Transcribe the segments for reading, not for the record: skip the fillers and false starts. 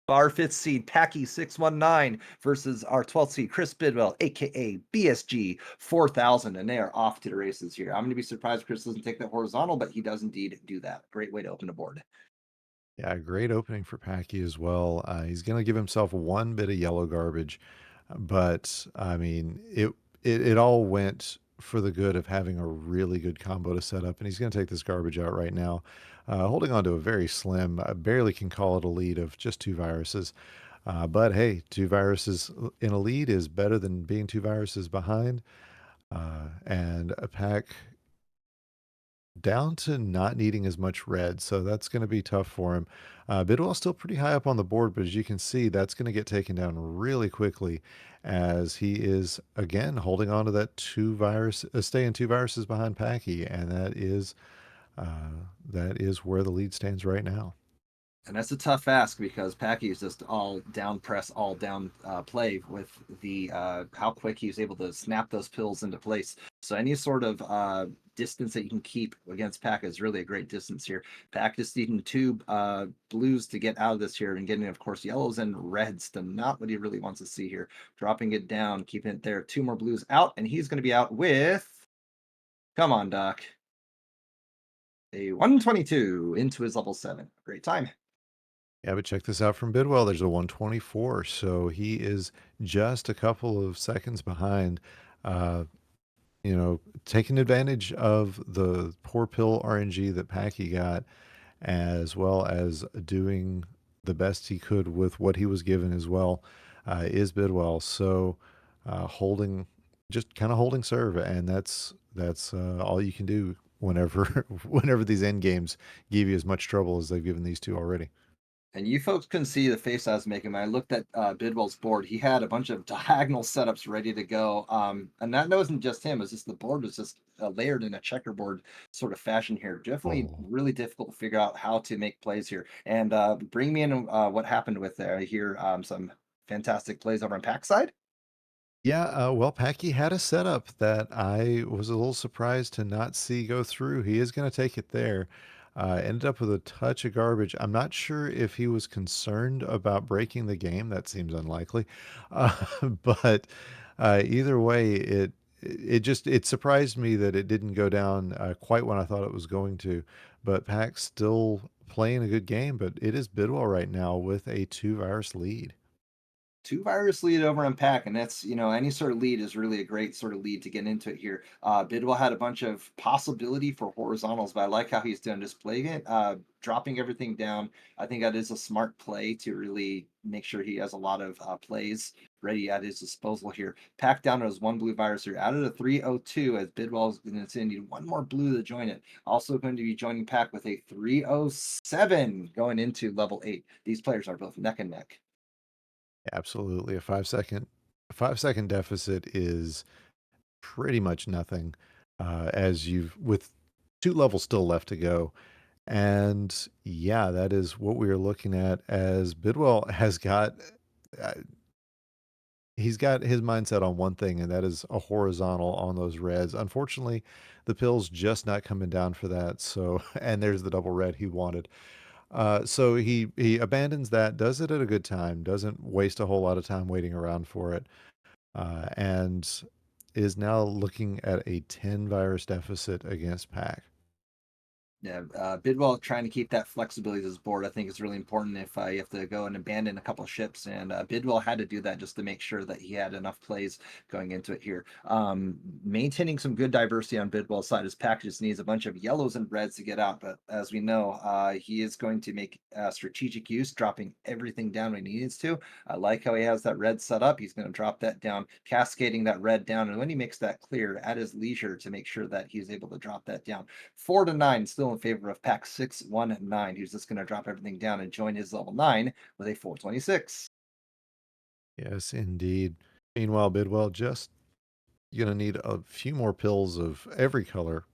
Our 5th seed, Packie619 versus our 12th seed, Chris Bidwell, aka BSG4000, and they are off to the races here. I'm going to be surprised if Chris doesn't take that horizontal, but he does indeed do that. Great way to open the board. Yeah, great opening for Packy as well. He's going to give himself one bit of yellow garbage, but I mean, it all went for the good of having a really good combo to set up, and he's going to take this garbage out right now, holding on to a very slim, I barely can call it a lead of just two viruses. But hey, two viruses in a lead is better than being two viruses behind. And a pack down to not needing as much red, so that's going to be tough for him. Bidwell's still pretty high up on the board, but as you can see, that's going to get taken down really quickly as he is again holding on to that staying two viruses behind Packy, and that is where the lead stands right now. And that's a tough ask because Packy is just all down press, all down play with the how quick he's able to snap those pills into place. So any sort of distance that you can keep against Pack is really a great distance here. Pack just needing two blues to get out of this here and getting, of course, yellows and reds to not what he really wants to see here. Dropping it down, keeping it there. Two more blues out, and he's going to be out with. Come on, Doc. A 122 into his level 7. Great time. Yeah, but check this out from Bidwell. There's a 124, so he is just a couple of seconds behind. Uh, taking advantage of the poor pill RNG that Packy got, as well as doing the best he could with what he was given as well, is Bidwell. So holding, just kind of holding serve, and that's all you can do whenever whenever these end games give you as much trouble as they've given these two already. And you folks couldn't see the face I was making when I looked at Bidwell's board. He had a bunch of diagonal setups ready to go. And that wasn't just him, it's just the board was just layered in a checkerboard sort of fashion here. Definitely Oh. really difficult to figure out how to make plays here. And bring me in what happened with there. I hear some fantastic plays over on Pack side. Yeah, well, Packy had a setup that I was a little surprised to not see go through. He is going to take it there. Ended up with a touch of garbage. I'm not sure if he was concerned about breaking the game. That seems unlikely. Uh, but either way, it surprised me that it didn't go down quite when I thought it was going to. But Pack's still playing a good game, but it is Bidwell right now with a two virus lead. Two virus lead over on Pack, and that's any sort of lead is really a great sort of lead to get into it here. Bidwell had a bunch of possibility for horizontals, but I like how he's done displaying it, dropping everything down. I think that is a smart play to really make sure he has a lot of plays ready at his disposal here. Pack down to his one blue virus here, out of the 302 as Bidwell's going to need one more blue to join it. Also going to be joining Pack with a 307 going into level 8. These players are both neck and neck. Absolutely. A 5 second deficit is pretty much nothing, as you've with 2 levels still left to go. And yeah, that is what we are looking at as Bidwell has got uh, he's got his mindset on one thing, and that is a horizontal on those reds. Unfortunately, the pill's just not coming down for that, so and there's the double red he wanted. So he abandons that, does it at a good time, doesn't waste a whole lot of time waiting around for it, and is now looking at a 10 virus deficit against Pack. Yeah, Bidwell trying to keep that flexibility to his board, I think, is really important if you have to go and abandon a couple of ships. And Bidwell had to do that just to make sure that he had enough plays going into it here. Maintaining some good diversity on Bidwell's side. His pack just needs a bunch of yellows and reds to get out. But as we know, he is going to make strategic use, dropping everything down when he needs to. I like how he has that red set up. He's going to drop that down, cascading that red down. And when he makes that clear at his leisure to make sure that he's able to drop that down. 4 to 9 still in favor of Pack619, who's just going to drop everything down and join his level 9 with a 426. Yes, indeed. Meanwhile, Bidwell just gonna need a few more pills of every color.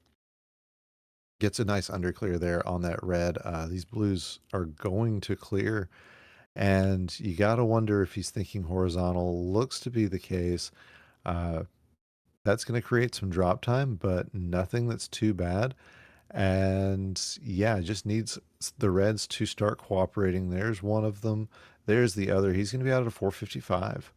Gets a nice underclear there on that red. These blues are going to clear, and you gotta wonder if he's thinking horizontal. Looks to be the case. Uh, that's gonna create some drop time, but nothing that's too bad. And yeah, just needs the Reds to start cooperating. There's one of them. There's the other. He's going to be out at a 455.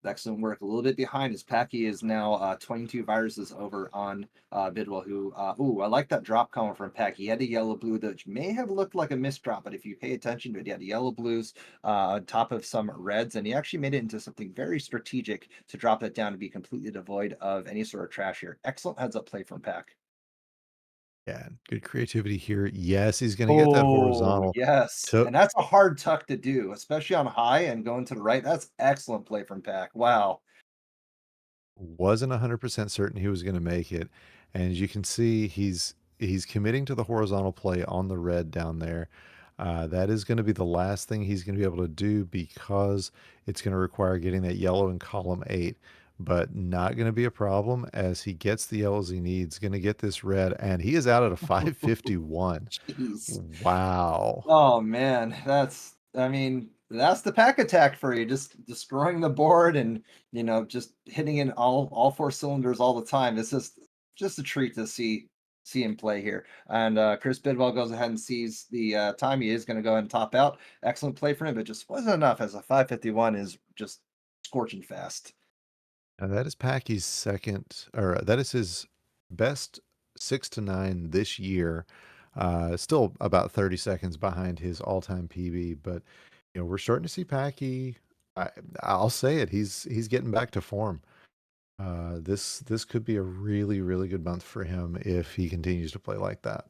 Excellent work. A little bit behind his Packy is now 22 viruses over on Bidwell, who, ooh, I like that drop coming from Packy. He had a yellow blue that may have looked like a missed drop, but if you pay attention to it, he had yellow blues on top of some reds, and he actually made it into something very strategic to drop that down to be completely devoid of any sort of trash here. Excellent heads up play from Pack. Yeah, good creativity here. Yes, he's going to get that Oh, horizontal. yes. Took And that's a hard tuck to do, especially on high and going to the right. That's excellent play from Pack. Wow. Wasn't 100% certain he was going to make it, and as you can see, he's committing to the horizontal play on the red down there. That is going to be the last thing he's going to be able to do because it's going to require getting that yellow in column 8, but not going to be a problem as he gets the yellows he needs, going to get this red, and he is out at a 551. Jeez. Wow. Oh man, I mean, that's the pack attack for you, just destroying the board and just hitting in all four cylinders all the time. It's just a treat to see him play here. And Chris Bidwell goes ahead and sees the time. He is going to go ahead and top out. Excellent play for him, but just wasn't enough as a 551 is just scorching fast. Now that is Packy's second, or that is his best 6 to 9 this year. Still about 30 seconds behind his all-time PB, but we're starting to see Packy. I, I'll say it. He's getting back to form. This could be a really really good month for him if he continues to play like that.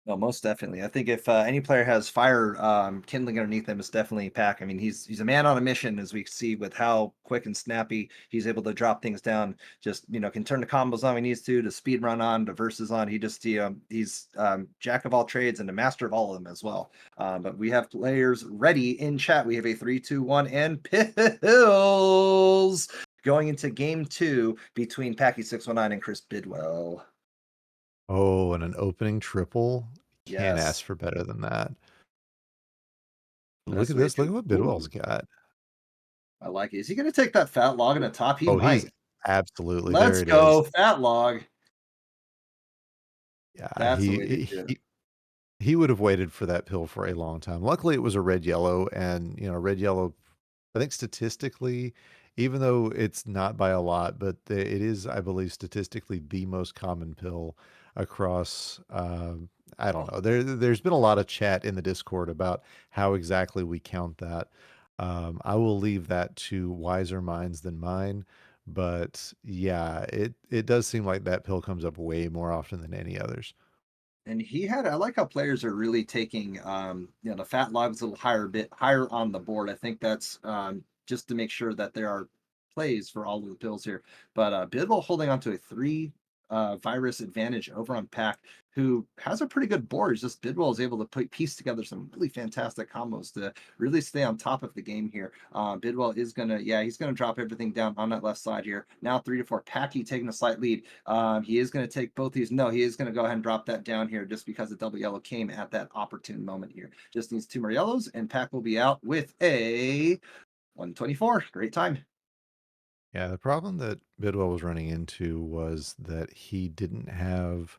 No, most definitely. I think if any player has fire kindling underneath him, it's definitely Pack. I mean, he's a man on a mission, as we see with how quick and snappy he's able to drop things down. Just can turn the combos on when he needs to speed run on, to verses on. He's jack of all trades and a master of all of them as well. But we have players ready in chat. We have a 3, 2, 1, and pills going into game two between Packie619 and Chris Bidwell. Oh, and an opening triple. Can't Yes, ask for better than that. Look that's at the way this. Look to. at what Bidwell's Ooh. got. I like it. Is he gonna take that fat log in the top? He Oh, he's might. absolutely there. Let's It is. go, fat log. Yeah, That's the way to do it. he would have waited for that pill for a long time. Luckily, it was a red yellow, and red yellow. I think statistically, even though it's not by a lot, but it is, I believe, statistically the most common pill across. I don't Oh, know. There's been a lot of chat in the Discord about how exactly we count that. I will leave that to wiser minds than mine. But yeah, it does seem like that pill comes up way more often than any others. and I like how players are really taking the fat logs a little higher, bit higher on the board. I think that's just to make sure that there are plays for all of the pills here. But Bidwell holding on to a three virus advantage over on Pack, who has a pretty good board. It's just Bidwell is able to piece together some really fantastic combos to really stay on top of the game here. Bidwell is he's gonna drop everything down on that left side here. Now 3 to 4, Packy taking a slight lead. He is going to take both these. No, he is going to go ahead and drop that down here just because the double yellow came at that opportune moment here. Just needs 2 more yellows, and Pack will be out with a 124. Great time. Yeah, the problem that Bidwell was running into was that he didn't have,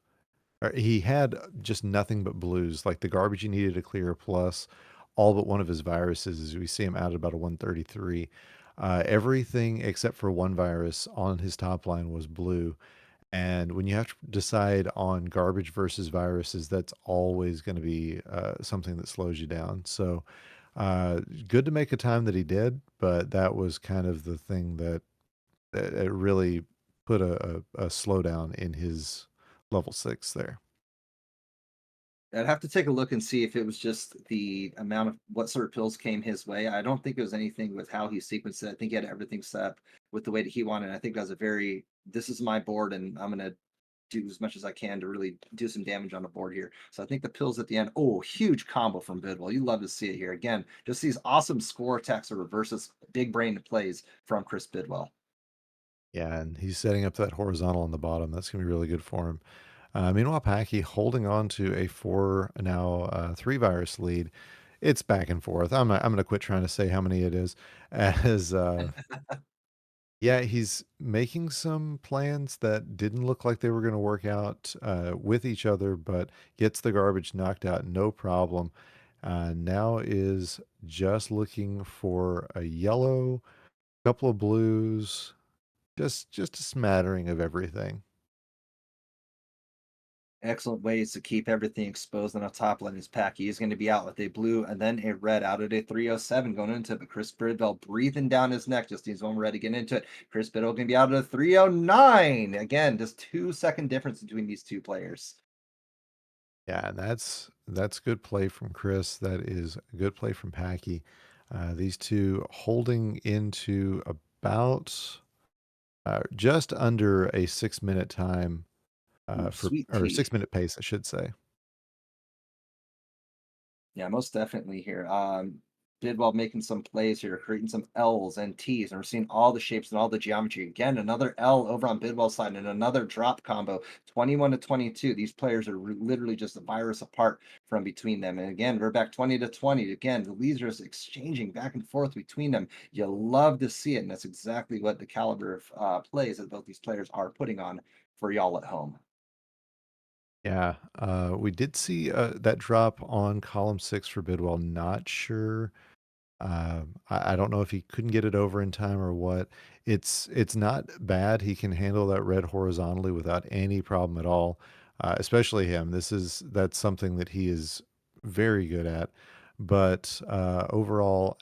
or he had just nothing but blues, like the garbage he needed to clear plus all but one of his viruses, as we see him out at about a 133. Everything except for one virus on his top line was blue. And when you have to decide on garbage versus viruses, that's always going to be something that slows you down. So, good to make a time that he did, but that was kind of the thing that it really put a slowdown in his level 6 there. I'd have to take a look and see if it was just the amount of what sort of pills came his way. I don't think it was anything with how he sequenced it. I think he had everything set up with the way that he wanted. I think that was a very, this is my board and I'm going to do as much as I can to really do some damage on the board here. So I think the pills at the end, oh, huge combo from Bidwell. You love to see it here. Again, just these awesome score attacks or reverses, big brain plays from Chris Bidwell. Yeah, and he's setting up that horizontal on the bottom. That's gonna be really good for him. Meanwhile, Packy holding on to a 3 virus lead. It's back and forth. I'm gonna quit trying to say how many it is, as Yeah, he's making some plans that didn't look like they were going to work out with each other, but gets the garbage knocked out, no problem. Now is just looking for a yellow, couple of blues, just a smattering of everything. Excellent ways to keep everything exposed on the top line. His pack. He is going to be out with a blue and then a red out at a 307 going into it. But Chris Bridwell breathing down his neck. Just needs one red to get into it. Chris Bridwell going to be out at a 309. Again, just 2 second difference between these two players. Yeah, and that's good play from Chris. That is a good play from Packy. These two holding into about just under a 6 minute time Ooh, for sweet or tea. 6 minute pace, I should say. Yeah, most definitely here. Bidwell making some plays here, creating some L's and T's, and we're seeing all the shapes and all the geometry. Again, another L over on Bidwell's side and another drop combo, 21 to 22. These players are literally just a virus apart from between them. And again, we're back 20 to 20. Again, the leads are just exchanging back and forth between them. You love to see it, and that's exactly what the caliber of plays that both these players are putting on for y'all at home. Yeah, we did see that drop on column 6 for Bidwell. Not sure. I don't know if he couldn't get it over in time or what. It's not bad. He can handle that red horizontally without any problem at all. Especially him. That's something that he is very good at. But overall,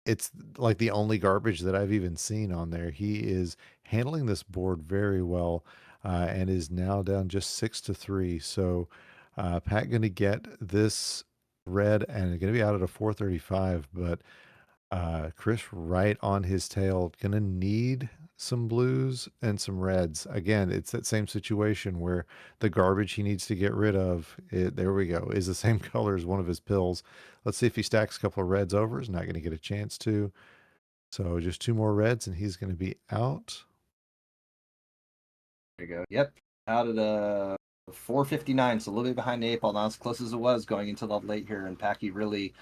it's like the only garbage that I've even seen on there. He is handling this board very well, and is now down just 6 to 3. So, Pat going to get this red and going to be out at a 435. But Chris right on his tail, going to need some blues and some reds. Again, it's that same situation where the garbage he needs to get rid of, there we go, is the same color as one of his pills. Let's see if he stacks a couple of reds over. He's not going to get a chance to. So just two more reds and he's going to be out. There you go. Yep. Out at a 459, so a little bit behind the eight ball. Not as close as it was going into the late here, and Packy really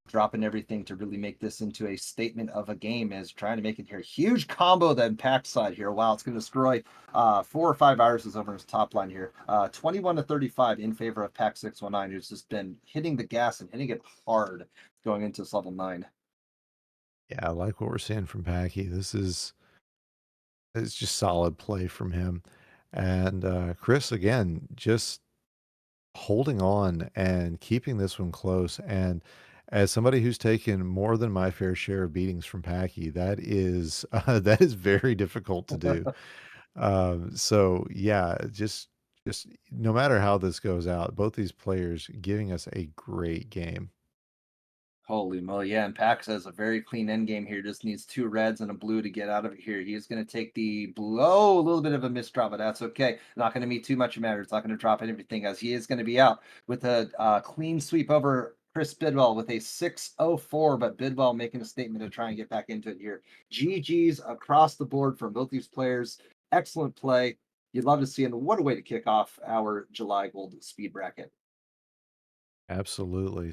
dropping everything to really make this into a statement of a game is trying to make it here. Huge combo then Pack side here. Wow, it's going to destroy 4 or 5 viruses over his top line here. 21 to 35 in favor of Pack619, who's just been hitting the gas and hitting it hard going into this level 9. Yeah, I like what we're seeing from Packy. It's just solid play from him. And Chris, again, just holding on and keeping this one close. And as somebody who's taken more than my fair share of beatings from Packy, that is that is very difficult to do. So yeah, just no matter how this goes out, both these players giving us a great game. Holy moly, yeah, and Pax has a very clean end game here. Just needs 2 reds and a blue to get out of it here. He is going to take the blue. Oh, a little bit of a misdrop, but that's okay. Not going to be too much matter. It's not going to drop anything as he is going to be out with a clean sweep over Chris Bidwell with a 604. But Bidwell making a statement to try and get back into it here. GG's across the board from both these players. Excellent play. You'd love to see it. And what a way to kick off our July Gold Speed Bracket. Absolutely.